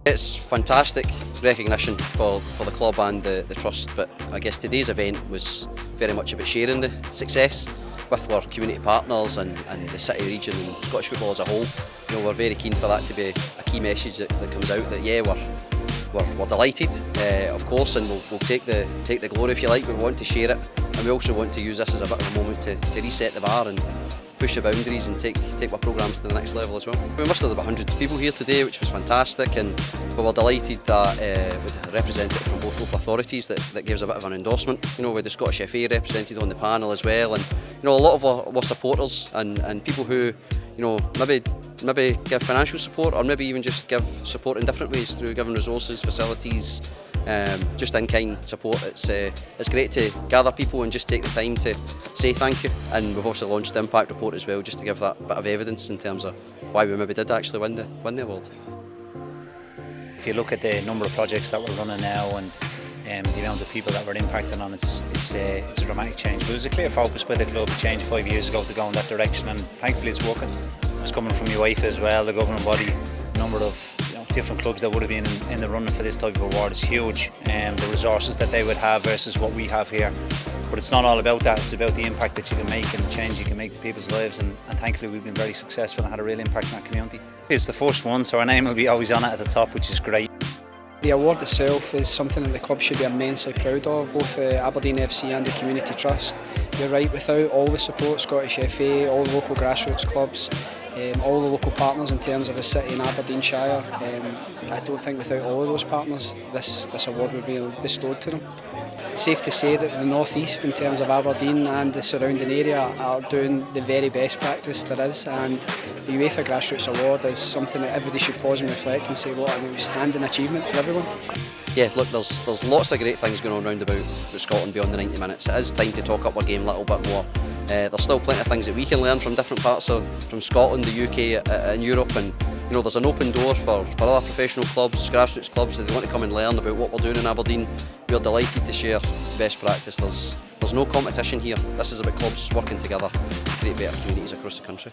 It's fantastic recognition for the club and the trust, but I guess today's event was very much about sharing the success with our community partners and the city region and Scottish football as a whole. You know, we're very keen for that to be a key message that comes out, that yeah, we're delighted, of course, and we'll take the glory if you like, but we want to share it, and we also want to use this as a bit of a moment to reset the bar and push the boundaries and take our programmes to the next level as well. We must have had about 100 people here today, which was fantastic, and we were delighted that with a representative from both local authorities that gives a bit of an endorsement. You know, with the Scottish FA represented on the panel as well, and you know, a lot of our supporters and people who, you know, maybe give financial support or maybe even just give support in different ways through giving resources, facilities, just in-kind support. It's great to gather people and just take the time to say thank you. And we've also launched the Impact Report as well, just to give that bit of evidence in terms of why we maybe did actually win the award. If you look at the number of projects that we're running now and the amount of people that we're impacting on, it's a dramatic change. But there was a clear focus by the club to change 5 years ago to go in that direction, and thankfully it's working. It's coming from UEFA as well, the governing body. A number of different clubs that would have been in the running for this type of award is huge, and the resources that they would have versus what we have here. But it's not all about that, it's about the impact that you can make and the change you can make to people's lives, and thankfully we've been very successful and had a real impact in that community. It's the first one, so our name will be always on it at the top, which is great. The award itself is something that the club should be immensely proud of, both Aberdeen FC and the Community Trust. You're right, without all the support, Scottish FA, all the local grassroots clubs, all the local partners in terms of the city and Aberdeenshire, I don't think without all of those partners this award would be bestowed to them. It's safe to say that the North East in terms of Aberdeen and the surrounding area are doing the very best practice there is, and the UEFA Grassroots Award is something that everybody should pause and reflect and say what an outstanding achievement for everyone. Yeah, look, there's lots of great things going on round about Scotland beyond the 90 minutes. It is time to talk up our game a little bit more. There's still plenty of things that we can learn from different parts from Scotland, the UK and Europe, and you know, there's an open door for other professional clubs, grassroots clubs, if they want to come and learn about what we're doing in Aberdeen. We're delighted to share best practice. There's no competition here. This is about clubs working together to create better communities across the country.